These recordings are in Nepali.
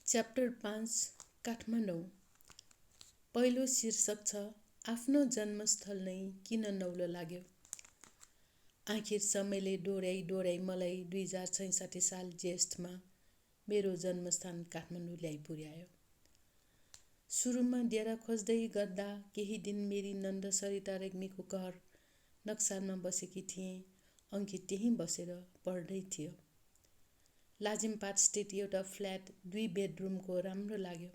च्याप्टर 5 काठमाडौँ। पहिलो शीर्षक छ आफ्नो जन्मस्थल नै किन नौलो लाग्यो। आखिर समयले डोर्याई मलाई 2066 साल ज्येष्ठमा मेरो जन्मस्थान काठमाडौँ ल्याइ पुर्यायो। सुरुमा डेरा खोज्दै गर्दा केही दिन मेरी नन्द सरिता रेग्मीको घर नक्सालमा बसेकी थिएँ। अङ्कित त्यहीँ बसेर पढ्दै थियो। लाजिमपाट स्थित एउटा फ्ल्याट 2 बेडरुमको राम्रो लाग्यो।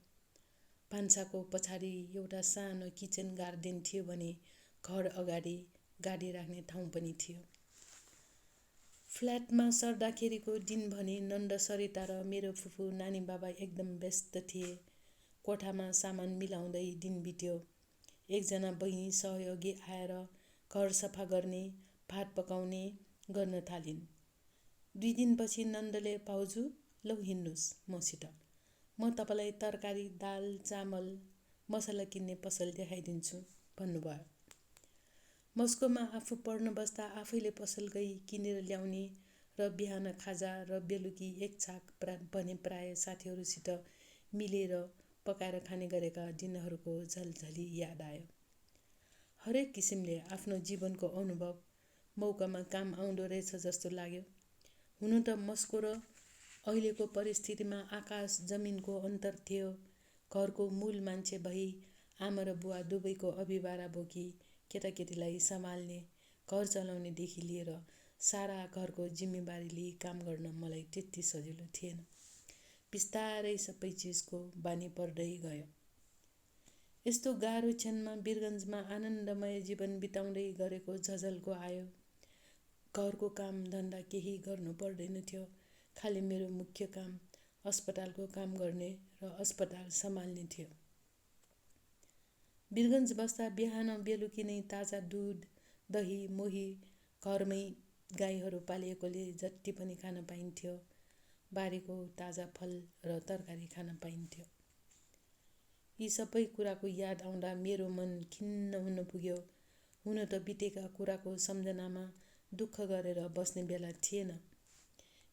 भान्साको पछाडि एउटा सानो किचन गार्डन थियो भने घर अगाडि गाडी राख्ने ठाउँ पनि थियो। फ्ल्याटमा सर्दाखेरिको दिन भने नन्द सरिता र मेरो फुपू नानी बाबा एकदम व्यस्त थिए। कोठामा सामान मिलाउँदै दिन बित्यो। एकजना बहिनी सहयोगी आएर घर सफा गर्ने, भात पकाउने गर्न थालिन्। 2 दिनपछि नन्दले भाउजू लौ हिँड्नुस् मसित, म तपाईलाई तरकारी, दाल, चामल, मसला किन्ने पसल देखाइदिन्छु भन्नुभयो। मस्कोमा आफू पढ्न बस्दा आफैले पसल गई किनेर ल्याउने र बिहान खाजा र बेलुकी एक छाक भने प्राय साथीहरूसित मिलेर पकाएर खाने गरेका दिनहरूको झलझली याद आयो। हरेक किसिमले आफ्नो जीवनको अनुभव मौकामा काम आउँदो रहेछ जस्तो लाग्यो। हुनु त मस्को र अहिलेको परिस्थितिमा आकाश जमिनको अन्तर थियो। घरको मूल मान्छे भई आमा र बुवा दुवैको अभिभारा बोकी केटाकेटीलाई सम्हाल्ने, घर चलाउनेदेखि लिएर सारा घरको जिम्मेवारी लिई काम गर्न मलाई त्यति सजिलो थिएन। बिस्तारै सबै चिजको बानी पर्दै गयो। यस्तो गाह्रो क्षणमा वीरगञ्जमा आनन्दमय जीवन बिताउँदै गरेको झझल्को आयो। घरको काम धन्दा केही गर्नु पर्दैन थियो। खालि मेरो मुख्य काम अस्पतालको काम गर्ने र अस्पताल सम्हाल्ने थियो। वीरगञ्ज बस्दा बिहान बेलुकी नै ताजा दुध, दही, मोही घरमै गाईहरू पालिएकोले जति पनि खान पाइन्थ्यो। बारीको ताजा फल र तरकारी खान पाइन्थ्यो। यी सबै कुराको याद आउँदा मेरो मन खिन्न हुन पुग्यो। हुन त बितेका कुराको सम्झनामा दुःख गरेर बस्ने बेला थिएन।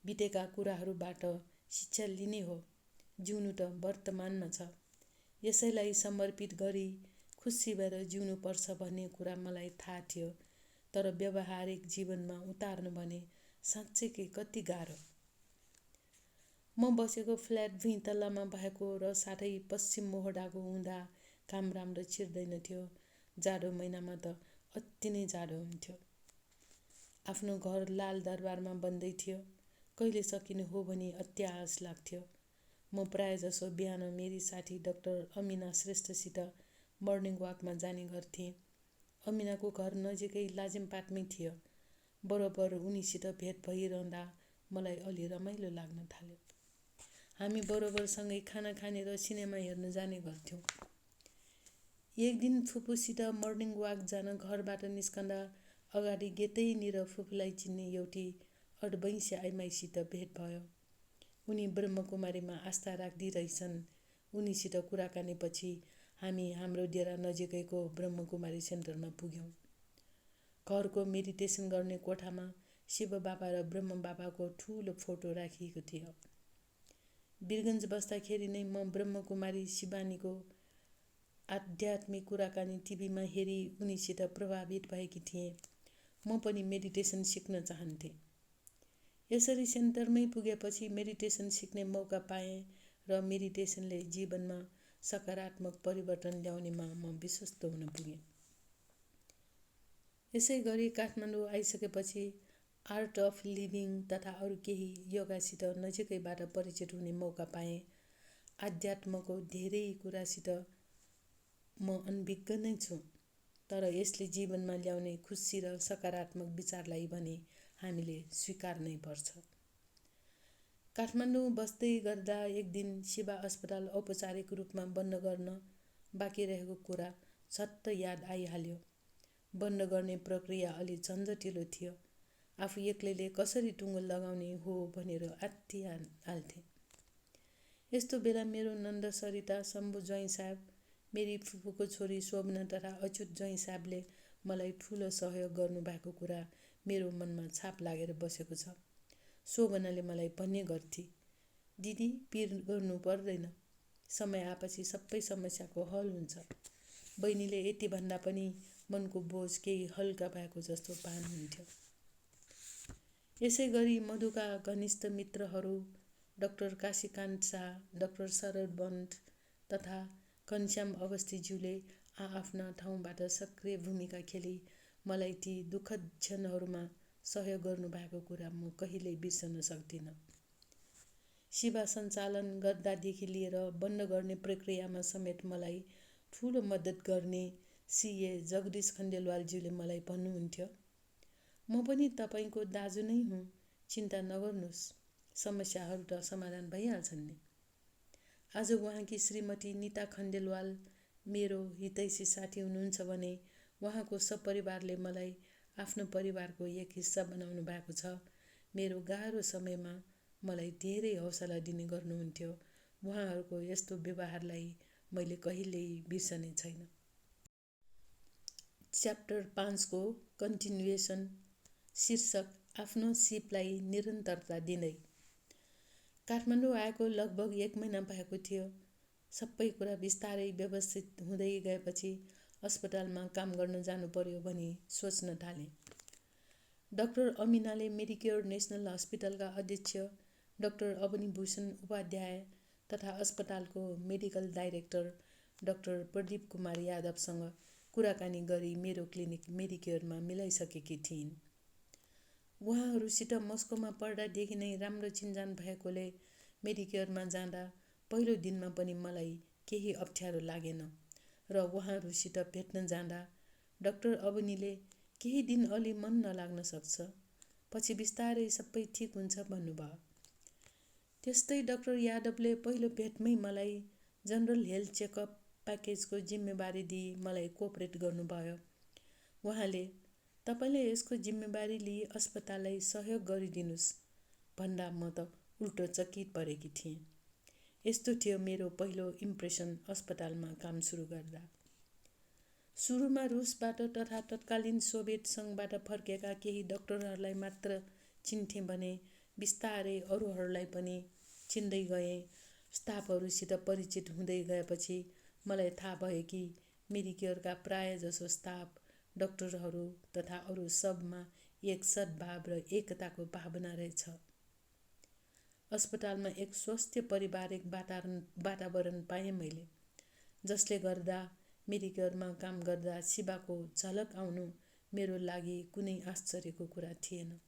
बितेका कुराहरूबाट शिक्षा लिने हो। जिउनु त वर्तमानमा छ। यसैलाई समर्पित गरी खुसी भएर जिउनु पर्छ भन्ने कुरा मलाई थाहा थियो। तर व्यावहारिक जीवनमा उतार्नु भने साँच्चैकै कति गाह्रो। म बसेको फ्ल्याट 2 तल्लामा भएको र साथै पश्चिम मोहडाको हुँदा घाम राम्रो छिर्दैन थियो। जाडो महिनामा त अति नै जाडो हुन्थ्यो। आफ्नो घर लाल दरबारमा बन्दै थियो। कहिले सकिने हो भनी अति आश लाग्थ्यो। म प्रायजसो बिहान मेरी साथी डाक्टर अमिना श्रेष्ठसित मर्निङ वाकमा जाने गर्थेँ। अमिनाको घर नजिकै लाजिमपाटमै थियो। बरोबर उनीसित भेट भइरहँदा मलाई अलि रमाइलो लाग्न थाल्यो। हामी बरोबर सँगै खाना खाने र सिनेमा हेर्न जाने गर्थ्यौँ। एक दिन फुपूसित मर्निङ वाक जान घरबाट निस्कँदा अगाडि गेटैनिर फुपूलाई चिन्ने एउटी अडबैँसे आइमाईसित भेट भयो। उनी ब्रह्मकुमारीमा आस्था राख्दी रहेछन्। उनीसित कुराकानीपछि हामी हाम्रो डेरा नजिकैको ब्रह्मकुमारी सेन्टरमा पुग्यौँ। घरको मेडिटेसन गर्ने कोठामा शिव बाबा र ब्रह्म बाबाको ठुलो फोटो राखिएको थियो। वीरगञ्ज बस्दाखेरि नै म ब्रह्मकुमारी शिवानीको आध्यात्मिक कुराकानी टिभीमा हेरी उनीसित प्रभावित भएकी थिएँ। म पनि मेडिटेसन सिक्न चाहन्थेँ। यसरी सेन्टरमै पुगेपछि मेडिटेसन सिक्ने मौका पाएँ र मेडिटेसनले जीवनमा सकारात्मक परिवर्तन ल्याउनेमा म विश्वस्त हुन पुगेँ। यसै गरी काठमाडौँ आइसकेपछि आर्ट अफ लिभिङ तथा अरू केही योगासित नजिकैबाट परिचित हुने मौका पाएँ। आध्यात्मको धेरै कुरासित म अनभिज्ञ नै छु। तर यसले जीवनमा ल्याउने खुसी र सकारात्मक विचारलाई भने हामीले स्वीकार्नै पर्छ। काठमाडौँ बस्दै गर्दा एक दिन शिवा अस्पताल औपचारिक रूपमा बन्द गर्न बाँकी रहेको कुरा झट्ट याद आइहाल्यो। बन्द गर्ने प्रक्रिया अलि झन्झटिलो थियो। आफू एक्लैले कसरी टुङ्गो लगाउने हो भनेर आत्तिहाल्थेँ। यस्तो बेला मेरो नन्द सरिता, शम्भु ज्वाइँ साहब, मेरी फुपूको छोरी शोभना तथा अच्युत ज्वाइँ साहबले मलाई ठुलो सहयोग गर्नुभएको कुरा मेरो मनमा छाप लागेर बसेको छ। शोभनाले मलाई भन्ने गर्थी, दिदी पिर गर्नु पर्दैन, समय आएपछि सबै समस्याको हल हुन्छ। बहिनीले यति भन्दा पनि मनको बोझ केही हल्का भएको जस्तो पार्नुहुन्थ्यो। यसै गरी मधुका घनिष्ठ मित्रहरू डाक्टर काशीकान्त शाह, डाक्टर शरद बन्द तथा घनश्याम अवस्थीज्यूले आआफ्ना ठाउँबाट सक्रिय भूमिका खेली मलाई ती दुःखद क्षणहरूमा सहयोग गर्नुभएको कुरा म कहिल्यै बिर्सन सक्दिनँ। सेवा सञ्चालन गर्दादेखि लिएर बन्द गर्ने प्रक्रियामा समेत मलाई ठुलो मद्दत गर्ने सीए जगदीश खण्डेलवालज्यूले मलाई भन्नुहुन्थ्यो, म पनि तपाईँको दाजु नै हुँ, चिन्ता नगर्नुहोस्, समस्याहरू त समाधान भइहाल्छन् नि। आज उहाँकी श्रीमती निता खण्डेलवाल मेरो हितैषी साथी हुनुहुन्छ भने उहाँको सपरिवारले मलाई आफ्नो परिवारको एक हिस्सा बनाउनु भएको छ। मेरो गाह्रो समयमा मलाई धेरै हौसला दिने गर्नुहुन्थ्यो। उहाँहरूको यस्तो व्यवहारलाई मैले कहिल्यै बिर्सने छैन। च्याप्टर 5 को कन्टिन्युएसन शीर्षक आफ्नो सिपलाई निरन्तरता दिँदै। काठमाडौँ आएको लगभग 1 महिना भएको थियो। सबै कुरा बिस्तारै व्यवस्थित हुँदै गएपछि अस्पतालमा काम गर्न जानु पर्यो भनी सोच्न थालेँ। डाक्टर अमिनाले मेडिकेयर नेसनल हस्पिटलका अध्यक्ष डाक्टर अवनीभूषण उपाध्याय तथा अस्पतालको medical director doctor Pradeep Kumar यादवसँग कुराकानी गरी मेरो क्लिनिक मेडिकेयरमा मिलाइसकेकी थिइन्। उहाँहरूसित मस्कोमा पढ्दादेखि नै राम्रो चिन्जान भएकोले मेडिकेयरमा जाँदा पहिलो दिनमा पनि मलाई केही अप्ठ्यारो लागेन र उहाँहरूसित भेट्न जाँदा डाक्टर अवनीले केही दिन अलि मन नलाग्न सक्छ, पछि बिस्तारै सबै ठिक हुन्छ भन्नुभयो। त्यस्तै डाक्टर यादवले पहिलो भेटमै मलाई जनरल हेल्थ चेकअप प्याकेजको जिम्मेवारी दिई मलाई कोअपरेट गर्नुभयो। उहाँले तपाईले यसको जिम्मेवारी लिई अस्पताललाई सहयोग गरिदिनुस् भन्दा म त उल्टो चकित परेकी थिएँ। यस्तो थियो मेरो पहिलो इम्प्रेसन अस्पतालमा काम सुरु गर्दा। सुरुमा रुसबाट तथा तत्कालीन सोभियत सङ्घबाट फर्केका केही डाक्टरहरूलाई मात्र चिन्थेँ भने बिस्तारै अरूहरूलाई पनि चिन्दै गएँ। स्टाफहरूसित परिचित हुँदै गएपछि मलाई थाहा भयो कि मेडिकेयरका प्रायजसो स्टाफ डाक्टरहरू तथा अरू सबमा एक सद्भाव र एकताको भावना रहेछ। अस्पतालमा एक स्वस्थ पारिवारिक वातावरण पाएँ मैले, जसले गर्दा मेडिकेयरमा काम गर्दा सेवाको झलक आउनु मेरो लागि कुनै आश्चर्यको कुरा थिएन।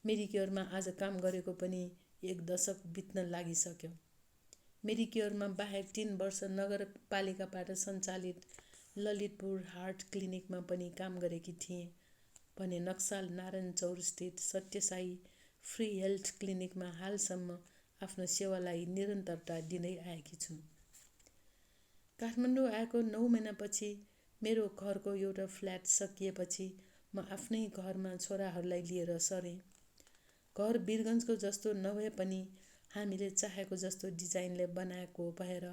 मेडिकेयरमा आज काम गरेको पनि 1 दशक बित्न लागिसक्यो। मेडिकेयरमा बाहेक 3 वर्ष नगरपालिकाबाट सञ्चालित ललितपुर हार्ट क्लिनिकमा पनि काम गरेकी थिएँ भने नक्साल नारायण चौरस्थित सत्यसाई फ्री हेल्थ क्लिनिकमा हालसम्म आफ्नो सेवालाई निरन्तरता दिँदै आएकी छु। काठमाडौँ आएको 9 महिनापछि मेरो घरको एउटा फ्ल्याट सकिएपछि म आफ्नै घरमा छोराहरूलाई लिएर सरेँ। घर वीरगञ्जको जस्तो नभए पनि हामीले चाहेको जस्तो डिजाइनले बनाएको भएर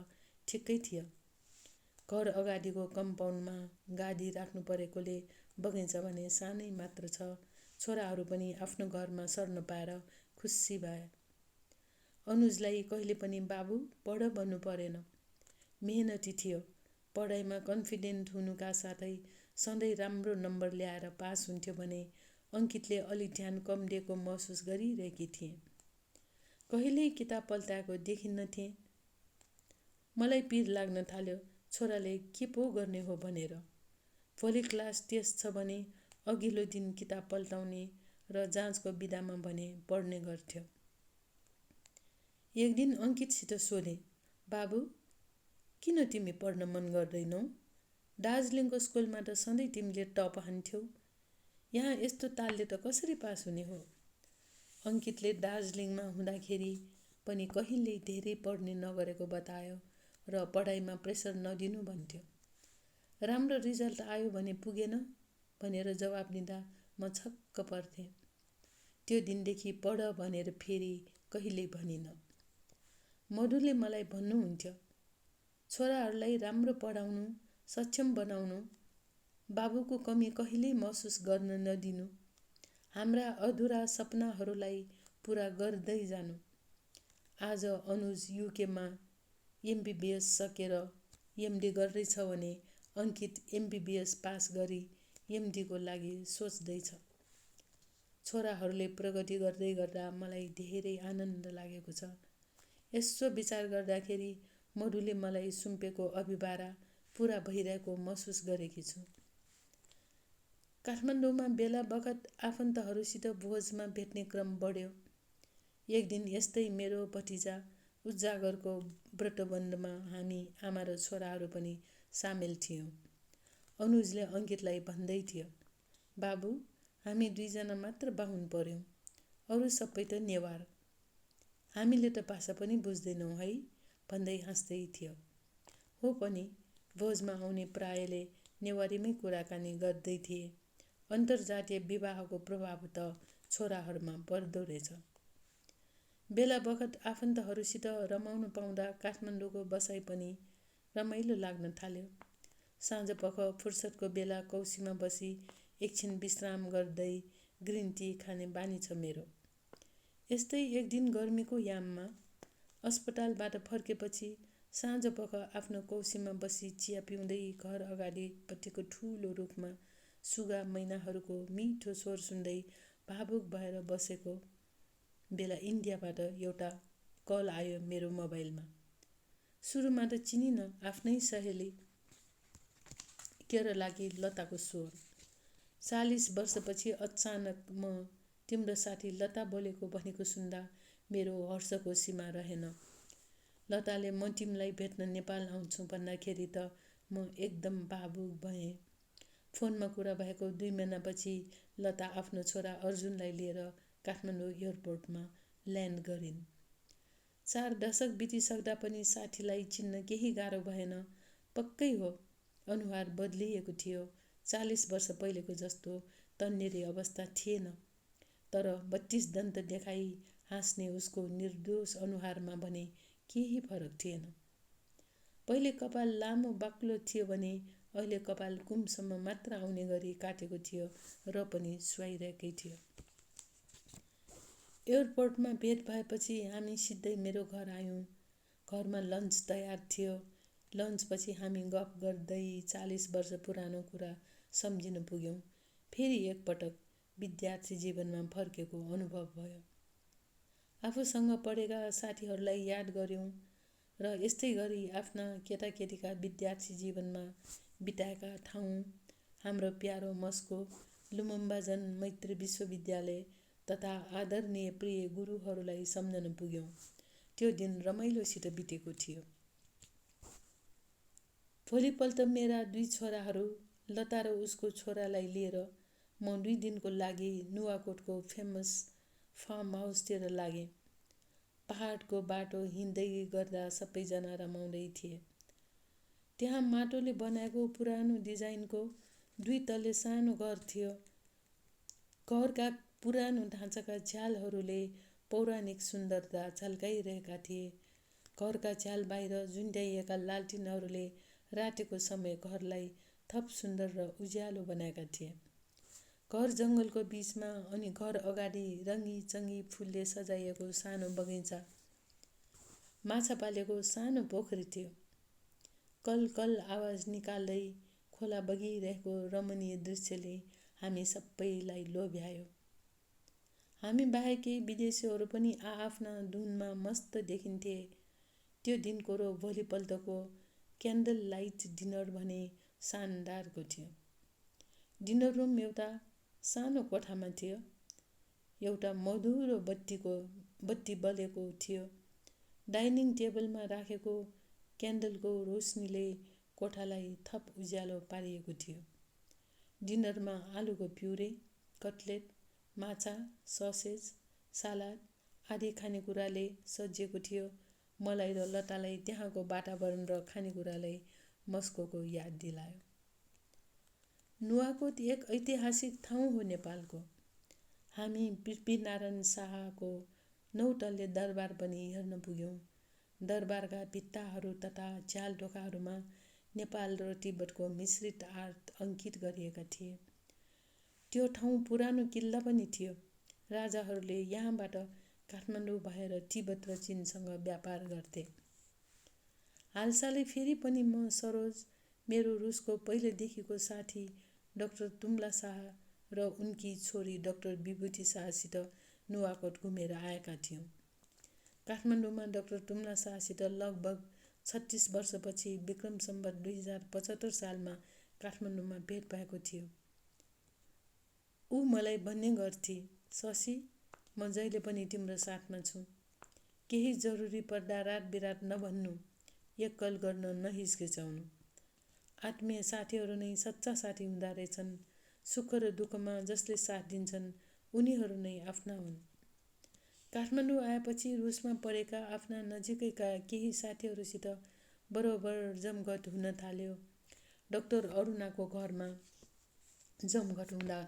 ठिक्कै थियो। घर अगाडिको कम्पाउन्डमा गाडी राख्नु परेकोले बगैँचा भने सानै मात्र छ। छोराहरू पनि आफ्नो घरमा सर्न पाएर खुसी भए। अनुजलाई कहिले पनि बाबु पढ भन्नु परेन। मेहनती थियो। पढाइमा कन्फिडेन्ट हुनुका साथै सधैँ राम्रो नम्बर ल्याएर पास हुन्थ्यो भने अङ्कितले अलि ध्यान कम दिएको महसुस गरिरहेकी थिएँ। कहिल्यै किताब पल्टाएको देखिन्न थिएँ। मलाई पिर लाग्न थाल्यो छोराले के पो गर्ने हो भनेर। भोलि क्लास टेस्ट छ भने अघिल्लो दिन किताब पल्टाउने र जाँचको बिदामा भने पढ्ने गर्थ्यो। एक दिन अङ्कितसित सोधेँ, बाबु किन तिमी पढ्न मन गर्दैनौ? दार्जिलिङको स्कुलमा त सधैँ तिमीले टप हान्थ्यौ, यहाँ यस्तो तालले त कसरी पास हुने हो? अङ्कितले दार्जिलिङमा हुँदाखेरि पनि कहिल्यै धेरै पढ्ने नगरेको बतायो र पढाइमा प्रेसर नदिनु भन्थ्यो। राम्रो रिजल्ट आयो भने पुगेन भनेर जवाब दिँदा म छक्क पर्थेँ। त्यो दिनदेखि पढ भनेर फेरि कहिल्यै भनिन। मधुले मलाई भन्नुहुन्थ्यो, छोराहरूलाई राम्रो पढाउनु, सक्षम बनाउनु, बाबुको कमी कहिल्यै महसुस गर्न नदिनु, हाम्रा अधुरा सपनाहरूलाई पुरा गर्दै जानु। आज अनुज युकेमा एमबिबिएस सकेर एमडी गर्दैछ भने अङ्कित एमबिबिएस पास गरी एमडीको लागि सोच्दैछ। छोराहरूले प्रगति गर्दै गर्दा मलाई धेरै आनन्द लागेको छ। यसो विचार गर्दाखेरि मधुले मलाई सुम्पेको अभिभारा पुरा भइरहेको महसुस गरेकी छु। काठमाडौँमा बेला बखत आफन्तहरूसित भोजमा भेट्ने क्रम बढ्यो। एक दिन यस्तै मेरो भतिजा उजागरको व्रतबन्धमा हामी आमा र छोराहरू पनि सामेल थियौँ। अनुजले अङ्कितलाई भन्दै थियो, बाबु हामी दुईजना मात्र बाहुन पर्यौँ, अरू सबै त नेवार। हामीले त भाषा पनि बुझ्दैनौँ है भन्दै हाँस्दै थियो। हो पनि भोजमा आउने प्रायले नेवारीमै कुराकानी गर्दै थिए। अन्तर्जातीय विवाहको प्रभाव त छोराहरूमा पर्दो रहेछ। बेला बखत आफन्तहरूसित रमाउन पाउँदा काठमाडौँको बसाइ पनि रमाइलो लाग्न थाल्यो। साँझपख फुर्सदको बेला कौसीमा बसी एकछिन विश्राम गर्दै ग्रिन टी खाने बानी छ मेरो। यस्तै एक दिन गर्मीको याममा अस्पतालबाट फर्केपछि साँझपख आफ्नो कौसीमा बसी चिया पिउँदै घर अगाडिपट्टिको ठुलो रुखमा सुगा मैनाहरूको मिठो स्वर सुन्दै भावुक भएर बसेको बेला इन्डियाबाट एउटा कल आयो मेरो मोबाइलमा। सुरुमा त चिनिन, आफ्नै सहेली केरलाकी लताको स्वर। 40 वर्षपछि अचानक म तिम्रो साथी लता बोलेको भनेको सुन्दा मेरो हर्षको सीमा रहेन। लताले म तिमीलाई भेट्न नेपाल आउँछु भन्दाखेरि त म एकदम भावुक भएँ। फोनमा कुरा भएको 2 महिनापछि लता आफ्नो छोरा अर्जुनलाई लिएर काठमाडौँ एयरपोर्टमा ल्यान्ड गरिन्। 4 दशक बितिसक्दा पनि साथीलाई चिन्न केही गाह्रो भएन। पक्कै हो, अनुहार बदलिएको थियो। 40 वर्ष पहिलेको जस्तो तन्नेरी अवस्था थिएन। तर 32 दन्त देखाई हाँस्ने उसको निर्दोष अनुहारमा भने केही फरक थिएन। पहिले कपाल लामो बाक्लो थियो भने अहिले कपाल कुमसम्म मात्र आउने गरी काटेको थियो र पनि सुहाइरहेकै थियो। एयरपोर्टमा भेट भएपछि हामी सिधै मेरो घर आयौँ। घरमा लन्च तयार थियो। लन्चपछि हामी गफ गर्दै 40 वर्ष पुरानो कुरा सम्झिन पुग्यौँ। फेरि एकपटक विद्यार्थी जीवनमा फर्केको अनुभव भयो। आफूसँग पढेका साथीहरूलाई याद गर्यौँ र यस्तै गरी आफ्ना केटाकेटीका विद्यार्थी जीवनमा बिताएका ठाउँ, हाम्रो प्यारो मस्को, लुम्बा जन मैत्री विश्वविद्यालय तथा आदरणीय प्रिय गुरुहरूलाई सम्झन पुग्यौँ। त्यो दिन रमाइलोसित बितेको थियो। भोलिपल्ट मेरा 2 छोराहरू लता र उसको छोरालाई लिएर म 2 दिनको लागि नुवाकोटको फेमस फार्म हाउसतिर लागेँ। पहाडको बाटो हिँड्दै गर्दा सबैजना रमाउँदै थिए। त्यहाँ माटोले बनाएको पुरानो डिजाइनको 2 तल्ले सानो घर थियो। घरका पुरानो ढाँचाका झ्यालहरूले पौराणिक सुन्दरता झल्काइरहेका थिए। घरका झ्याल बाहिर झुन्ड्याइएका लालटिनहरूले रातिको समय घरलाई थप सुन्दर र उज्यालो बनाएका थिए। घर जङ्गलको बीचमा अनि घर अगाडि रङ्गी-चङ्गी फुलले सजाइएको सानो बगैँचा, माछा पालेको सानो पोखरी थियो। कल कल आवाज निकाल्दै खोला बगिरहेको रमणीय दृश्यले हामी सबैलाई लोभ्यायो। हामी बाहेक केही विदेशीहरू पनि आआफ्ना धुनमा मस्त देखिन्थे। त्यो दिनको र भोलिपल्टको क्यान्डल लाइट डिनर भने शानदारको थियो। डिनर रुम एउटा सानो कोठामा थियो। एउटा मधुरो बत्ती बलेको थियो। डाइनिङ टेबलमा राखेको क्यान्डलको रोशनीले कोठालाई थप उज्यालो पारिएको थियो। डिनरमा आलुको प्युरे, कटलेट, माछा, ससेज, सलाद आदि खानेकुराले सजिएको थियो। मलाई र लतालाई त्यहाँको वातावरण र खानेकुरालाई मस्कोको याद दिलायो। नुवाकोट एक ऐतिहासिक ठाउँ हो नेपालको। हामी पृथ्वीनारायण शाहको 9 तल्ले दरबार पनि हेर्न पुग्यौँ। दरबारका भित्ताहरू तथा झ्यालढोकाहरूमा नेपाल र तिब्बतको मिश्रित आर्ट अङ्कित गरिएका थिए। त्यो ठाउँ पुरानो किल्ला पनि थियो। राजाहरूले यहाँबाट काठमाडौँ भएर तिब्बत र चीनसँग व्यापार गर्थे। हालसालै फेरि पनि म सरोज, मेरो रुसको पहिलेदेखिको साथी डाक्टर तुम्ला शाह र उनकी छोरी डाक्टर विभूति शाहसित नुवाकोट घुमेर आएका थियौँ। काठमाडौँमा डाक्टर तुम्ला शाहसित लगभग 36 वर्षपछि विक्रम सम्वत 2075 सालमा काठमाडौँमा भेट भएको थियो। ऊ मलाई भन्ने गर्थे, शशी, म जहिले पनि तिम्रो साथमा छु। केही जरुरी पर्दा रात बिरात नभन्नु, एक्कल गर्न नहिचकिचाउनु। आत्मीय साथीहरू नै सच्चा साथी हुँदा रहेछन्। सुख र दुःखमा जसले साथ दिन्छन् उनीहरू नै आफ्ना हुन्। काठमाडौँ आएपछि रुसमा पढेका आफ्ना नजिकैका केही साथीहरूसित बरोबर जमघट हुन थाल्यो। डाक्टर अरुणाको घरमा जमघट हुँदा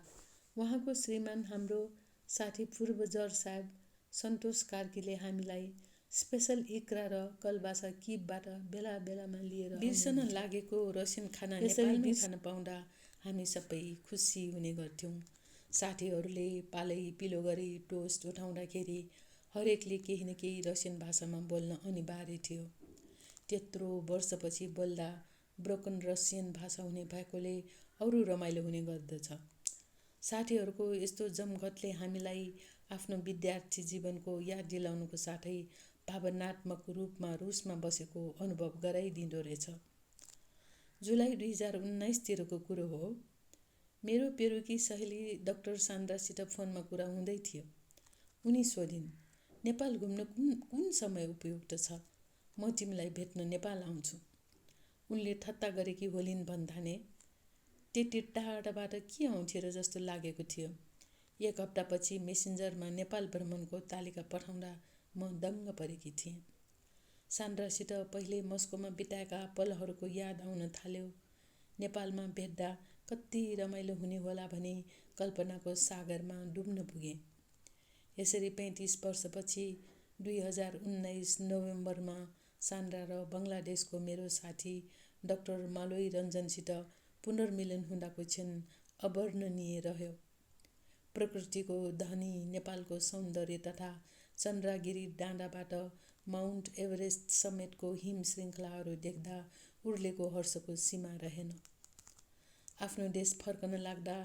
उहाँको श्रीमान हाम्रो साथी पूर्व जज साहेब सन्तोष कार्कीले हामीलाई स्पेसल इक्रा र कलबासा किबबाट बेला बेलामा लिएर बिर्सन लागेको रसियन खाना नेपालमै खान पाउँदा हामी सबै खुसी हुने गर्थ्यौँ। साथीहरूले पालै पिलो गरी टोस्ट उठाउँदाखेरि हरेकले केही न केही रसियन भाषामा बोल्न अनिवार्य थियो। त्यत्रो वर्षपछि बोल्दा ब्रोकन रसियन भाषा हुने भएकोले अरू रमाइलो हुने गर्दछ। साथीहरूको यस्तो जमघटले हामीलाई आफ्नो विद्यार्थी जीवनको याद दिलाउनुको साथै भावनात्मक रूपमा रुसमा बसेको अनुभव गराइदिँदो रहेछ। जुलाई 2019 तिरको कुरो हो। मेरो पेरुकी सहेली डाक्टर सान्द्रासित फोनमा कुरा हुँदै थियो। उनी सोधिन्, नेपाल घुम्न कुन समय उपयुक्त छ? म तिमीलाई भेट्न नेपाल आउँछु। उनले ठट्टा गरेकी होलिन् भन्ठाने। त्यति टाढाबाट के आउँथे र जस्तो लागेको थियो। 1 हप्तापछि मेसेन्जरमा नेपाल भ्रमणको तालिका पठाउँदा म दङ्ग परेकी थिएँ। सान्द्रासित पहिले मस्कोमा बिताएका पलहरूको याद आउन थाल्यो। नेपालमा भेट्दा कति रमाइलो हुने होला भनी कल्पनाको सागरमा डुब्न पुगेँ। यसरी 35 वर्षपछि 2019 नोभेम्बरमा सान्द्रा र बङ्गलादेशको मेरो साथी डाक्टर मालोई रञ्जनसित पुनर्मिलन हुँदाको क्षण अवर्णनीय रह्यो। प्रकृतिको धनी नेपालको सौन्दर्य तथा चन्द्रगिरी डाँडाबाट माउन्ट एभरेस्ट समेतको हिम श्रृङ्खलाहरू देख्दा उर्लेको हर्षको सीमा रहेन। आफ्नो देश फर्कन लाग्दा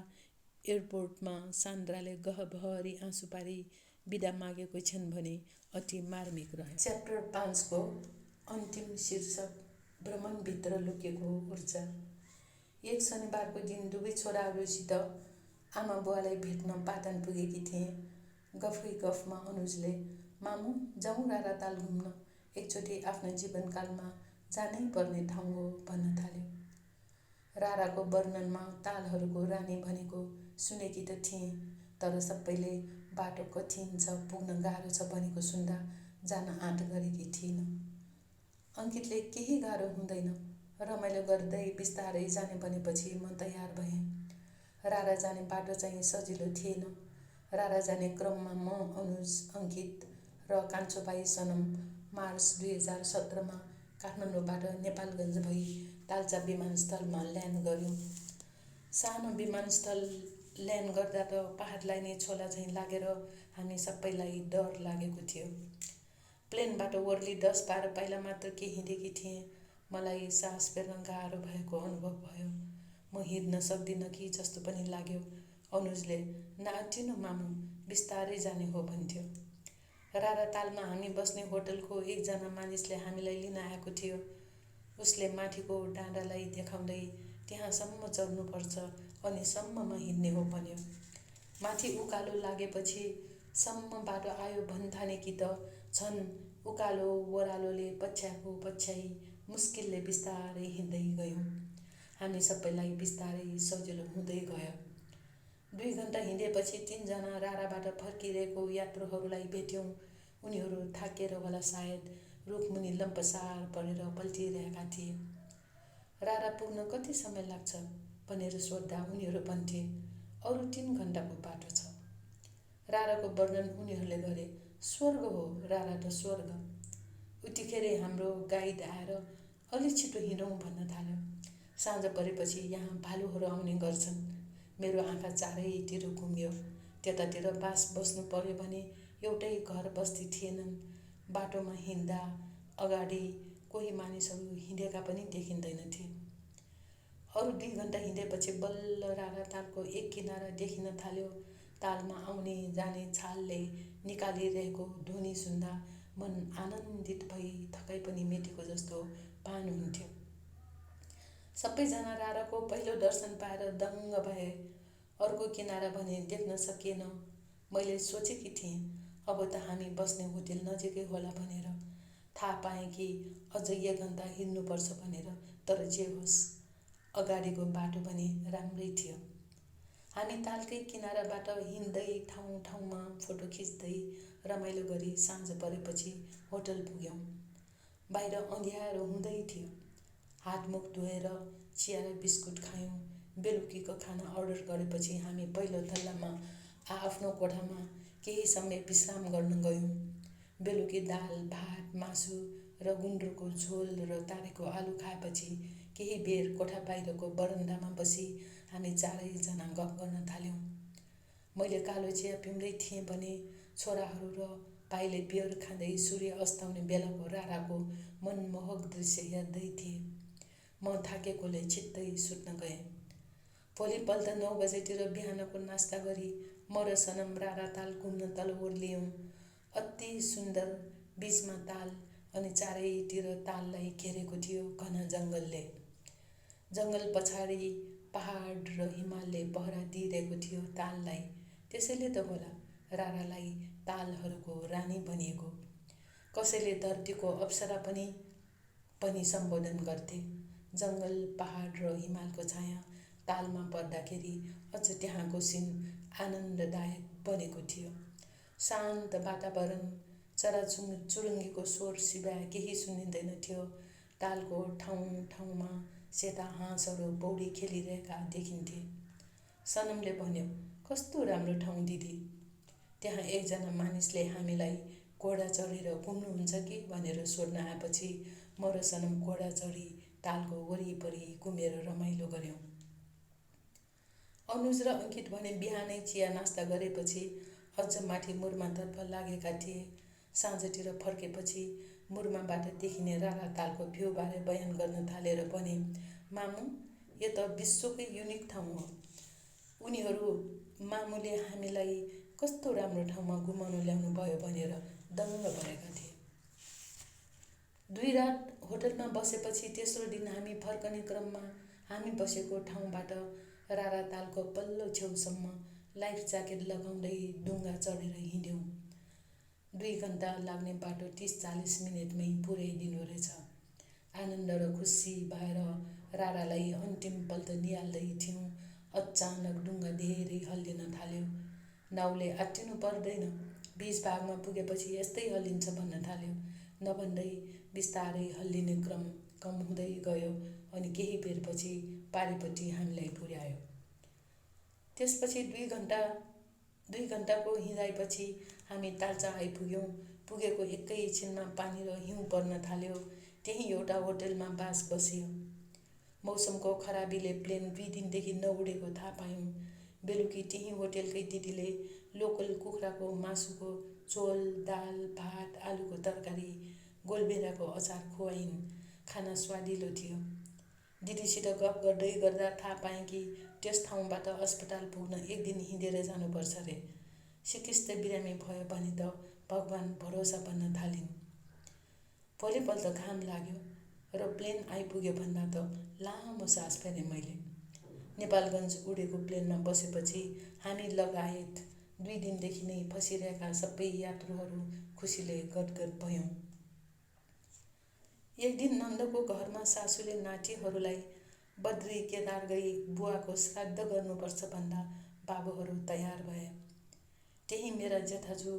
एयरपोर्टमा सान्द्राले गहभरि आँसु पारी बिदा मागेको क्षण भने अति मार्मिक रह्यो। च्याप्टर 5 को अन्तिम शीर्षक भ्रमणभित्र लुकेको ऊर्जा। एक शनिबारको दिन दुवै छोराहरूसित आमा बुवालाई भेट्न पाटन पुगेकी थिएँ। गफै गफमा अनुजले, मामु जाउँ रारा ताल घुम्न, एकचोटि आफ्नो जीवनकालमा जानै पर्ने ठाउँ हो भन्न थाल्यो। राराको वर्णनमा तालहरूको रानी भनेको सुनेकी त थिएँ, तर सबैले बाटो कठिन छ, पुग्न गाह्रो छ भनेको सुन्दा जान आँट गरेकी थिइनँ। अङ्कितले केही गाह्रो हुँदैन, रमाइलो गर्दै बिस्तारै जाने भनेपछि म तयार भएँ। रारा जाने बाटो चाहिँ सजिलो थिएन। रारा जाने क्रममा म, अनुज, अङ्कित र कान्छोबाई सनम मार्च 2017मा काठमाडौँबाट नेपालगञ्ज भई ताल्चा विमानस्थलमा ल्यान्ड गर्यौँ। सानो विमानस्थल ल्यान्ड गर्दा त पहाडलाई नै छोला झैँ लागेर हामी सबैलाई डर लागेको थियो। प्लेनबाट ओर्ली 10-12 पाइला मात्र के हिँडेकी थिएँ। मलाई सास फेर्न गाह्रो भएको अनुभव भयो। म हिँड्न सक्दिनँ कि जस्तो पनि लाग्यो। अनुजले, नआत्तिनु मामु, बिस्तारै जाने हो भन्थ्यो। रारा तालमा हामी बस्ने होटलको एकजना मानिसले हामीलाई लिन आएको थियो। उसले माथिको डाँडालाई देखाउँदै त्यहाँसम्म चढ्नुपर्छ अनि सम्ममा हिँड्ने हो भन्यो। माथि उकालो लागेपछि सम्म बाटो आयो भन्ठानेकी त झन् उकालो ओह्रालोले पछ्याएको पछ्याई मुस्किलले बिस्तारै हिँड्दै गयौँ। हामी सबैलाई बिस्तारै सजिलो हुँदै गयो। 2 घण्टा हिँडेपछि 3 जना राराबाट फर्किरहेको यात्रुहरूलाई भेट्यौँ। उनीहरू थाकेर होला सायद, रुखमुनि लम्पसार परेर पल्टिरहेका थिए। रारा पुग्न कति समय लाग्छ भनेर सोद्धा उनीहरू भन्थे, अरू 3 घण्टाको बाटो छ। राराको वर्णन उनीहरूले गरे। स्वर्ग हो रारा त स्वर्ग। उतिखेरै हाम्रो गाइड आएर अलि छिटो हिँडौँ भन्न थाल्यो। साँझ परेपछि यहाँ भालुहरू आउने गर्छन्। मेरो आँखा चारैतिर घुम्यो। त्यतातिर बास बस्नु पर्यो भने एउटै घर बस्ती थिएनन्। बाटोमा हिँड्दा अगाडि कोही मानिसहरू हिँडेका पनि देखिँदैनथे। अरू 2 घन्टा हिँडेपछि बल्ल रारा तालको एक किनारा देखिन थाल्यो। तालमा आउने जाने छालले निकालिरहेको ध्वनि सुन्दा मन आनन्दित भई थकाइ पनि मेटेको जस्तो भान हुन्थ्यो। सबैजना राराको पहिलो दर्शन पाएर दङ्ग भए। अर्को किनारा भने देख्न सकिएन। मैले सोचेकी थिएँ अब त हामी बस्ने होटेल नजिकै होला भनेर। थाहा पाएँ कि अझ 1 घन्टा हिँड्नुपर्छ भनेर। तर जे होस्, अगाडिको बाटो भने राम्रै थियो। हामी तालकै किनाराबाट हिँड्दै ठाउँ ठाउँमा फोटो खिच्दै रमाइलो गरी साँझ परेपछि होटल पुग्यौँ। बाहिर अँध्यारो हुँदै थियो। हातमुख धोएर चिया र बिस्कुट खायौँ। बेलुकीको खाना अर्डर गरेपछि हामी पहिलो तल्लामा आफ्नो कोठामा केही समय विश्राम गर्न गयौँ। बेलुकी दाल, भात, मासु र गुन्द्रुकको झोल र तारेको आलु खाएपछि केही बेर कोठा बाहिरको बरन्डामा बसी हामी चारैजना गफ गर्न थाल्यौँ। मैले कालो चिया पिउँदै थिएँ भने छोराहरू र भाइले बियर खाँदै सूर्य अस्ताउने बेलाको राराको मनमोहक दृश्य हेर्दै थिए। म थाकेकोले छिट्टै सुत्न गएँ। भोलिपल्ट 9 बजेतिर बिहानको नास्ता गरी म र सनम रारा ताल घुम्न तल ओर्लियौँ। अति सुन्दर, बीचमा ताल अनि चारैतिर ताललाई घेरेको थियो घना जङ्गलले। जङ्गल पछाडि पहाड र हिमालले पहरा दिइरहेको थियो ताललाई। त्यसैले त होला रारालाई तालहरूको रानी भनिएको। कसैले धरतीको अप्सरा पनि सम्बोधन गर्थे। जङ्गल, पहाड र हिमालको छाया तालमा पर्दाखेरि अझ त्यहाँको सिन आनन्ददायक बनेको थियो। शान्त वातावरण, चराचुरुङ्गीको स्वर सिवाय केही सुनिँदैन थियो। तालको ठाउँ ठाउँमा सेता हाँसहरू पौडी खेलिरहेका देखिन्थे। सनमले भन्यो, कस्तो राम्रो ठाउँ दिदी। त्यहाँ एकजना मानिसले हामीलाई घोडा चढेर घुम्नुहुन्छ कि भनेर सोध्न आएपछि म र सनम घोडा चढी तालको वरिपरि घुमेर रमाइलो गऱ्यौँ। अनुज र अङ्कित भने बिहानै चिया नास्ता गरेपछि अझ माथि मुर्मातर्फ लागेका थिए। साँझतिर फर्केपछि मुर्माबाट देखिने रारा तालको भ्यूबारे बयान गर्न थालेर भने, मामु, यो त विश्वकै युनिक ठाउँ हो। उनीहरू मामुले हामीलाई कस्तो राम्रो ठाउँमा घुमाउन ल्याउनु भयो भनेर दङ्ग भएका थिए। 2 रात होटलमा बसेपछि तेस्रो दिन हामी फर्कने क्रममा हामी बसेको ठाउँबाट रारा तालको पल्लो छेउसम्म लाइफ ज्याकेट लगाउँदै डुङ्गा चढेर हिँड्यौँ। 2 घन्टा लाग्ने बाटो 30-40 मिनटमै पुर्याइदिनु रहेछ। आनन्द र खुसी भएर रारालाई अन्तिमपल्ट निहाल्दै थियौँ। अचानक डुङ्गा धेरै हल्लिन थाल्यो। नाउले आत्तिनु पर्दैन, बीच भागमा पुगेपछि यस्तै हल्लिन्छ भन्न थाल्यो। नभन्दै बिस्तारै हल्लिने क्रम कम हुँदै गयो अनि केही बेरपछि पारीपट्टि हामीलाई पुर्यायो। त्यसपछि 2 घन्टाको हिँडाइपछि हामी ताल्चा आइपुग्यौँ। पुगेको एकैछिनमा पानी र हिउँ पर्न थाल्यो। त्यही एउटा होटेलमा बास बसियो। मौसमको खराबीले प्लेन 2 दिनदेखि नउडेको थाहा पायौँ। बेलुकी त्यही होटेलकै दिदीले लोकल कुखुराको मासुको झोल, दाल, भात, आलुको तरकारी, गोलभेडाको अचार खुवाइन्। खाना स्वादिलो थियो। दिदीसित गफ गर्दै गर्दा थाहा पाएँ कि त्यस ठाउँबाट अस्पताल पुग्न 1 दिन हिँडेर जानुपर्छ रे। सिकिस्त बिरामी भयो भने त भगवान भरोसा बन्न थालिन्। भोलिपल्ट घाम लाग्यो र प्लेन आइपुग्यो भन्दा त लामो सास फेरेँ मैले। नेपालगञ्ज उडेको प्लेनमा बसेपछि हामी लगायत 2 दिनदेखि नै फसिरहेका सबै यात्रुहरू खुसीले गदगद भयौँ। एक दिन नन्दको घरमा सासूले नातिहरूलाई बद्री केदार गई बुवाको श्राद्ध गर्नुपर्छ भन्दा बाबुहरू तयार भए। त्यही मेरा जेठाजु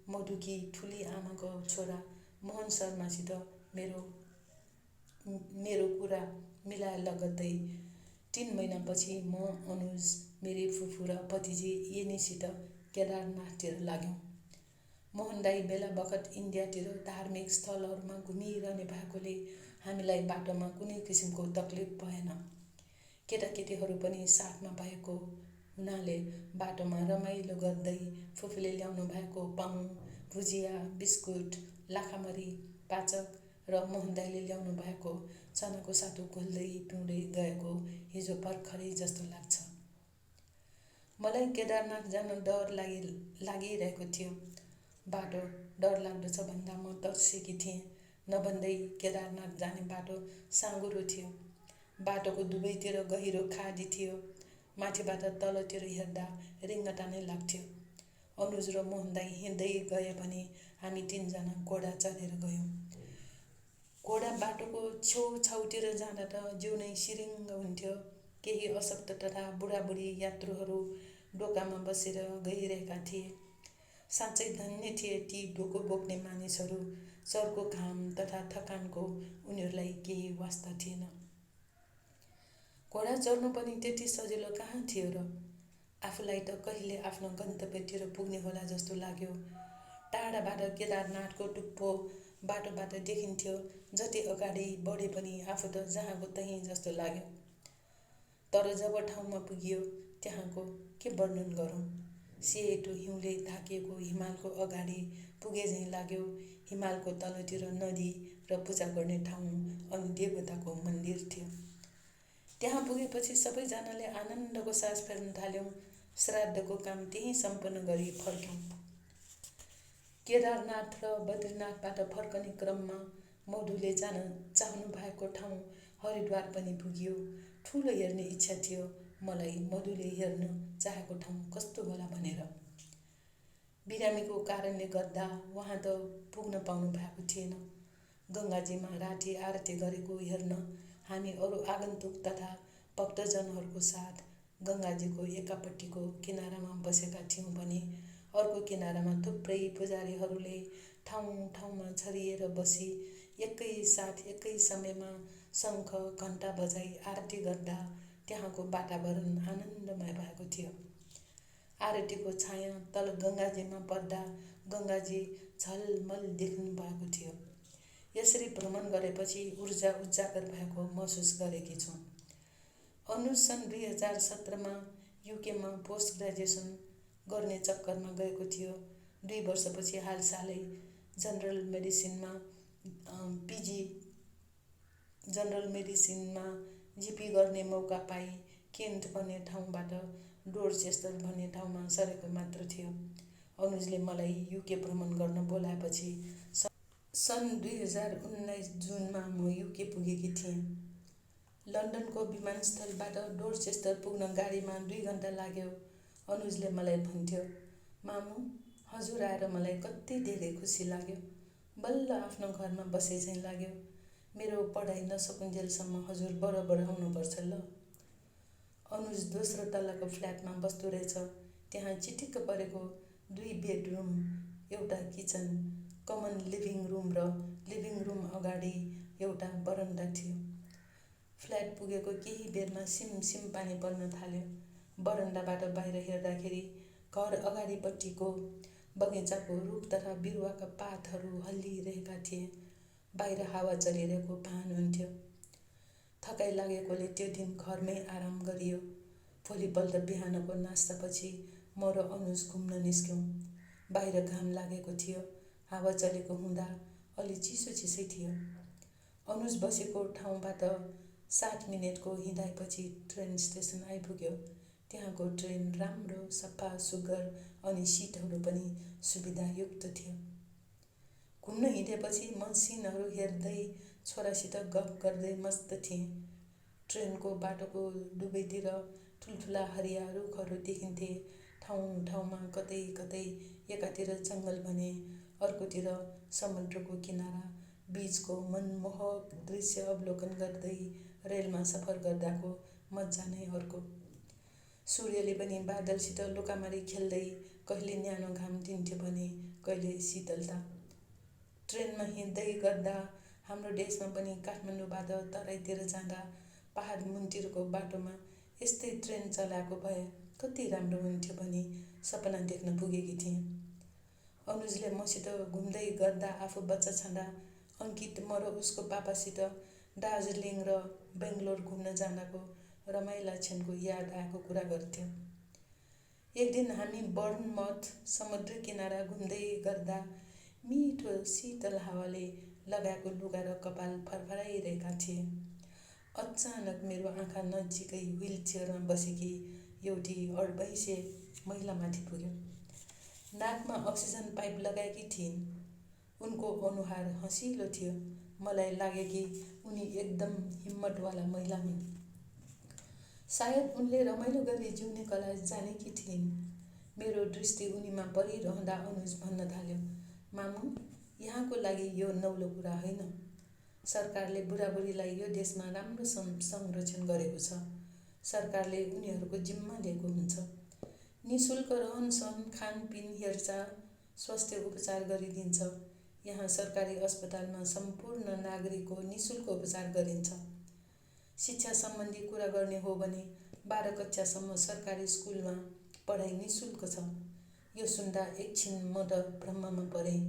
मधुकी ठुली आमाको छोरा मोहन शर्मासित मेरो कुरा मिलाएर लगत्तै 3 महिनापछि म, अनुज, मेरी फुफू र भतिजी येनीसित केदारनाथतिर लाग्यौँ। मोहन दाई बेला बखत इन्डियातिर धार्मिक स्थलहरूमा घुमिरहने भएकोले हामीलाई बाटोमा कुनै किसिमको तकलिफ भएन। केटाकेटीहरू पनि साथमा भएको हुनाले बाटोमा रमाइलो गर्दै फुपूले ल्याउनु भएको पाउँ भुजिया, बिस्कुट, लाखामरी, पाचक र मोहन दाइले ल्याउनु भएको चनाको सातु घोल्दै पिउँदै गएको हिजो भर्खरै जस्तो लाग्छ। मलाई केदारनाथ जान डर लागिरहेको थियो। बाटो डरलाग्दो छ भन्दा म तर्सेकी थिएँ। नभन्दै केदारनाथ जाने बाटो साँघुरो थियो। बाटोको दुवैतिर गहिरो खाडी थियो। माथिबाट तलतिर हेर्दा रिङ्गटा नै लाग्थ्यो। अनुज र मोहन दाइ हिँड्दै गए भने हामी 3 जना घोडा चढेर गयौँ। घोडा बाटोको छेउछाउतिर जाँदा त जिउ नै सिरिङ्ग हुन्थ्यो। केही अशक्त तथा बुढाबुढी यात्रुहरू डोकामा बसेर गइरहेका थिए। साँच्चै धन्य थिए ती डोको बोक्ने मानिसहरू। चर्को घाम तथा थकानको उनीहरूलाई केही वास्ता थिएन। घोडा चढ्नु पनि त्यति सजिलो कहाँ थियो र? आफूलाई त कहिले आफ्नो गन्तव्यतिर पुग्ने होला जस्तो लाग्यो। टाढाबाट केदारनाथको टुप्पो बाटोबाट देखिन्थ्यो। जति अगाडि बढे पनि आफू त जहाँको तहीँ जस्तो लाग्यो। तर जब ठाउँमा पुगियो त्यहाँको के वर्णन गरौँ? सेतो हिउँले ढाकिएको हिमालको अगाडि पुगे झैँ लाग्यो। हिमालको तलतिर नदी र पूजा गर्ने ठाउँ अनि देवताको मन्दिर थियो। त्यहाँ पुगेपछि सबैजनाले आनन्दको सास फेर्न थाल्यौँ। श्राद्धको काम त्यहीँ सम्पन्न गरी फर्क्यौँ। केदारनाथ र बद्रीनाथबाट फर्कने क्रममा मधुले जान चाहनु भएको ठाउँ हरिद्वार पनि पुगियो। ठुलो हेर्ने इच्छा थियो मलाई मधुले हेर्न चाहेको ठाउँ कस्तो होला भनेर। बिरामीको कारणले गर्दा उहाँ त पुग्न पाउनु भएको थिएन। गङ्गाजीमा राति आरती गरेको हेर्न हामी अरू आगन्तुक तथा भक्तजनहरूको साथ गङ्गाजीको एकापट्टिको किनारामा बसेका थियौँ भने अर्को किनारामा थुप्रै पुजारीहरूले ठाउँ छरिएर बसी एकैसाथ एकै समयमा शङ्ख घण्टा बजाई आरती गर्दा त्यहाँको वातावरण आनन्दमय भएको थियो। आरतीको छाया तल गङ्गाजीमा पर्दा गङ्गाजी झलमल देख्नु भएको थियो। यसरी भ्रमण गरेपछि ऊर्जा उजागर भएको महसुस गरेकी छु। अनुज सन् 2017मा युकेमा पोस्ट ग्रेजुएसन गर्ने चक्करमा गएको थियो। 2 वर्षपछि हालसालै जनरल मेडिसिनमा जिपी गर्ने मौका पाई केन्ट भन्ने ठाउँबाट डोर्चेस्टर भन्ने ठाउँमा सरेको मात्र थियो। अनुजले मलाई युके भ्रमण गर्न बोलाएपछि सन् 2019 जुनमा म युके पुगेकी थिएँ। लन्डनको विमानस्थलबाट डोर्चेस्टर पुग्न गाडीमा 2 घण्टा लाग्यो। अनुजले मलाई भन्थ्यो, मामु हजुर आएर मलाई कति धेरै खुसी लाग्यो। बल्ल आफ्नो घरमा बसे झैँ लाग्यो। मेरो पढाइ नसकुन्जेलसम्म हजुर बराबर आउनुपर्छ ल। अनुज दोस्रो तल्लाको फ्ल्याटमा बस्दो रहेछ। त्यहाँ चिटिक्क परेको 2 बेडरुम, एउटा किचन, कमन लिभिङ रुम र लिभिङ रुम अगाडि एउटा बरन्डा थियो। फ्ल्याट पुगेको केही बेरमा सिमसिम पानी पर्न थाल्यो। बरन्डाबाट बाहिर हेर्दाखेरि घर अगाडिपट्टिको बगैँचाको रुख तथा बिरुवाका पातहरू हल्लिरहेका थिए। बाहिर हावा चलिरहेको भान हुन्थ्यो। थकाइ लागेकोले त्यो दिन घरमै आराम गरियो। भोलिपल्ट बिहानको नास्तापछि म र अनुज घुम्न निस्क्यौँ। बाहिर घाम लागेको थियो। हावा चलेको हुँदा अलि चिसै थियो। अनुज बसेको ठाउँबाट 60 मिनेटको हिँडाइपछि ट्रेन स्टेसन आइपुग्यो। त्यहाँको ट्रेन राम्रो, सफा सुग्घर अनि सिटहरू पनि सुविधायुक्त थियो। घुम्न हिँडेपछि म सिनहरू हेर्दै छोरासित गफ गर्दै मस्त थिएँ। ट्रेनको बाटोको दुवैतिर ठुल्ठुला हरिया रुखहरू देखिन्थे। ठाउँमा कतै एकातिर जङ्गल भने अर्कोतिर समुद्रको किनारा। बीचको मनमोहक दृश्य अवलोकन गर्दै रेलमा सफर गर्दाको मजा नै अर्को। सूर्यले पनि बादलसित लुकामारी खेल्दै कहिले न्यानो घाम दिन्थ्यो भने कहिले शीतलता। ट्रेनमा हिँड्दै गर्दा हाम्रो देशमा पनि काठमाडौँबाट तराईतिर जाँदा पहाड मुन्तिरको बाटोमा यस्तै ट्रेन चलाएको भए कति राम्रो हुन्थ्यो भनी सपना देख्न पुगेकी थिएँ। अनुजले मसित घुम्दै गर्दा आफू बच्चा छँदा अङ्कित म र उसको पापासित दार्जिलिङ र बेङ्गलोर घुम्न जाँदाको रमाइला क्षणको याद आएको कुरा गर्थ्यो। एक दिन हामी बर्नमथ समुद्र किनारा घुम्दै गर्दा मिठो शीतल हावाले लगाएको लुगा र कपाल फरफराइरहेका थिए। अचानक मेरो आँखा नजिकै व्हिल चेयरमा बसेकी एउटी 28 महिलामाथि पुग्यो। नाकमा अक्सिजन पाइप लगाएकी थिइन्। उनको अनुहार हँसिलो थियो। मलाई लाग्यो कि उनी एकदम हिम्मतवाला महिला हुन्। सायद उनले रमाइलो गरी जिउने कला जानेकी थिइन्। मेरो दृष्टि उनीमा परिरहँदा अनुज भन्न थाल्यो, मामु, यहाँको लागि यो नौलो कुरा होइन। सरकारले बुढाबुढीलाई यो देशमा राम्रो संरक्षण गरेको छ। सरकारले उनीहरूको जिम्मा लिएको हुन्छ। निःशुल्क रहनसहन, खानपिन, हेरचाह, स्वास्थ्य उपचार गरिदिन्छ। यहाँ सरकारी अस्पतालमा सम्पूर्ण नागरिकको निःशुल्क उपचार गरिन्छ। शिक्षा सम्बन्धी कुरा गर्ने हो भने 12 कक्षासम्म सरकारी स्कुलमा पढाइ निःशुल्क छ। यो सुन्दा एकछिन म त भ्रममा परेँ।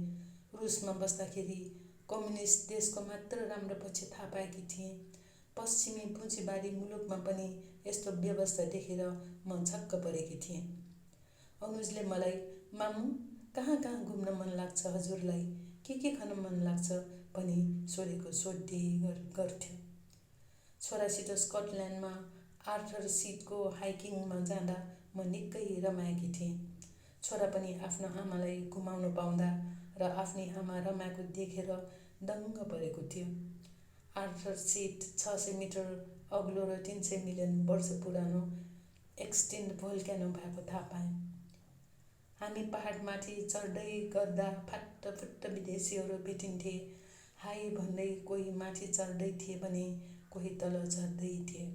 रुसमा बस्दाखेरि कम्युनिस्ट देशको मात्र राम्रो पक्ष थाहा पाएकी थिएँ। पश्चिमी पुँजीवादी मुलुकमा पनि यस्तो व्यवस्था देखेर म छक्क परेकी थिएँ। अनुजले मलाई, मामु, कहाँ कहाँ घुम्न मन लाग्छ हजुरलाई, के खान मन लाग्छ भनी सोधेको सोध्दै गर्थ्यो। छोरासित स्कटल्यान्डमा आर्थर सीटको हाइकिङमा जाँदा म निकै रमाएकी थिएँ। छोरा पनि आफ्नो आमालाई घुमाउन पाउँदा र आफ्नी आमा रमाएको देखेर दङ्ग परेको थियो। आर्थर सीट 600 मिटर अग्लो र 300 मिलियन वर्ष पुरानो एक्सटिन्क्ट भोल्क्यानो भएको थाहा पाएँ। हामी पहाडमाथि चढ्दै गर्दा फाट्टफुट्ट विदेशीहरू भेटिन्थे। हाई भन्दै कोही माथि चढ्दै थिए भने कोही तल झर्दै थिए।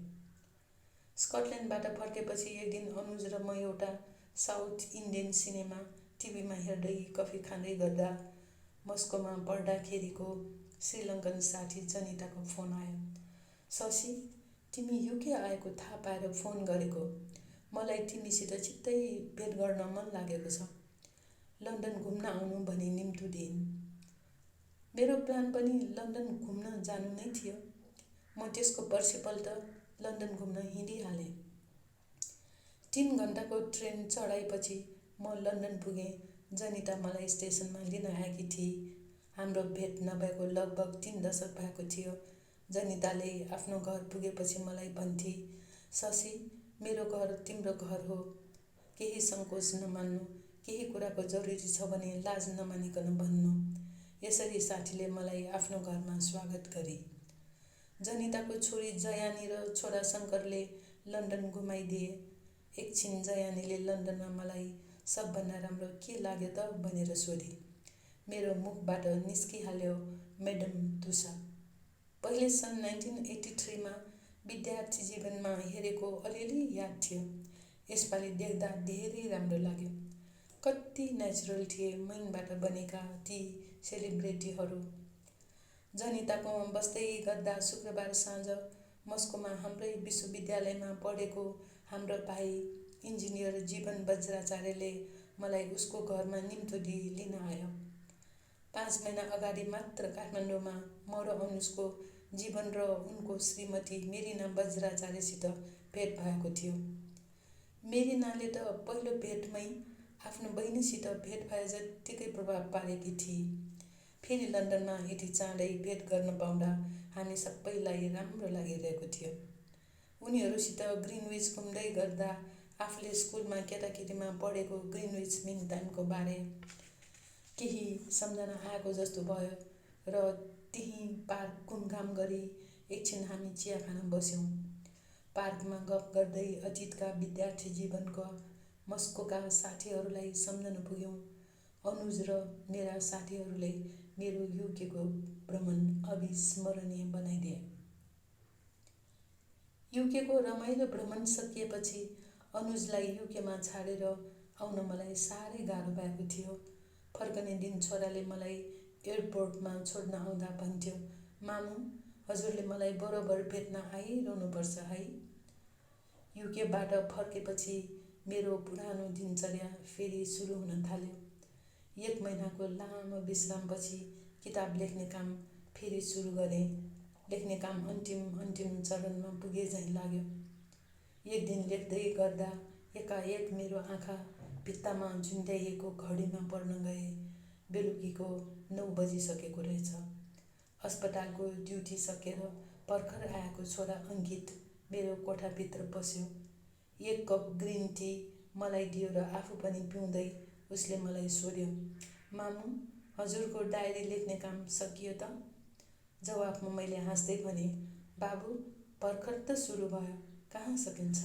स्कटल्यान्डबाट फर्केपछि एक दिन अनुज र म एउटा साउथ इन्डियन सिनेमा टिभीमा हेर्दै कफी खाँदै गर्दा मस्कोमा पढ्दाखेरिको श्रीलङ्कन साथी जनिताको फोन आयो। शशी, तिमी युके आएको थाहा पाएर फोन गरेको। मलाई तिमीसित छिट्टै भेट गर्न मन लागेको छ। लन्डन घुम्न आउनु भनी निम्तो दिइन्। मेरो प्लान पनि लन्डन घुम्न जानु नै थियो। म त्यसको पर्सिपल्ट लन्डन घुम्न हिँडिहालेँ। 3 घण्टाको ट्रेन चढाइपछि म लन्डन पुगेँ। जनिता मलाई स्टेसनमा लिन आएकी थिई। हाम्रो भेट नभएको लगभग 3 दशक भएको थियो। जनिताले आफ्नो घर पुगेपछि मलाई भन्थे, शशी, मेरो घर तिम्रो घर हो। केही सङ्कोच नमान्नु, केही कुराको जरुरी छ भने लाज नमानिकन भन्नु। यसरी साथीले मलाई आफ्नो घरमा स्वागत गरी। जनिताको छोरी जयानी र छोरा शङ्करले लन्डन घुमाइदिए। एकछिन जयानीले लन्डनमा मलाई सबभन्दा राम्रो के लाग्यो त भनेर सोधी। मेरो मुखबाट निस्किहाल्यो, म्याडम तुषा। पहिले सन् 1983 मा विद्यार्थी जीवनमा हेरेको अलिअलि याद थियो। यसपालि देख्दा धेरै राम्रो लाग्यो। कति नेचुरल थिए मैनबाट बनेका ती सेलिब्रेटीहरू। जनिताकोमा बस्दै गर्दा शुक्रबार साँझ मस्कोमा हाम्रै विश्वविद्यालयमा पढेको हाम्रो भाइ इन्जिनियर जीवन वज्राचार्यले मलाई उसको घरमा निम्तो दिई लिन आयो। 5 महिना अगाडि मात्र काठमाडौँमा म र अनुजको जीवन र उनको श्रीमती मेरिना वज्राचार्यसित भेट भएको थियो। मेरिनाले त पहिलो भेटमै आफ्नो बहिनीसित भेट भए जत्तिकै प्रभाव पारेकी थिई। फेरि लन्डनमा यति चाँडै भेट गर्न पाउँदा हामी सबैलाई राम्रो लागिरहेको थियो। उनीहरूसित ग्रिनविच घुम्दै गर्दा आफूले स्कुलमा केटाकेटीमा पढेको ग्रिनविच मिन टाइमको बारे केही सम्झना आएको जस्तो भयो र त्यहीँ पार्क घुमघाम गरी एकछिन हामी चिया खान बस्यौँ। पार्कमा गफ गर्दै अतीतका विद्यार्थी जीवनको मस्कोका साथीहरूलाई सम्झन पुग्यौँ। अनुज र मेरा साथीहरूले मेरो युकेको भ्रमण अविस्मरणीय बनाइदिए। युकेको रमाइलो भ्रमण सकिएपछि अनुजलाई युकेमा छाडेर आउन मलाई साह्रै गाह्रो भएको थियो। फर्कने दिन छोराले मलाई एयरपोर्टमा छोड्न आउँदा भन्थ्यो, मामु, हजुरले मलाई बरोबर भेट्न आइरहनुपर्छ है। युकेबाट फर्केपछि मेरो पुरानो दिनचर्या फेरि सुरु हुन थाल्यो। 1 महिनाको लामो विश्रामपछि किताब लेख्ने काम फेरि सुरु गरेँ। लेख्ने काम अन्तिम चरणमा पुगे झैँ लाग्यो। एक दिन लेख्दै गर्दा एकाएक मेरो आँखा भित्तामा झुन्ड्याइएको घडीमा पर्न गए। बेलुकीको 9 बजिसकेको रहेछ। अस्पतालको ड्युटी सकेर भर्खर आएको छोरा अङ्कित मेरो कोठाभित्र पस्यो। 1 कप ग्रिन टी मलाई दियो र आफू पनि पिउँदै उसले मलाई सोध्यो, मामु, हजुरको डायरी लेख्ने काम सकियो त? जवाफमा मैले हाँस्दै भने, बाबु, भर्खर त सुरु भयो, कहाँ सकिन्छ।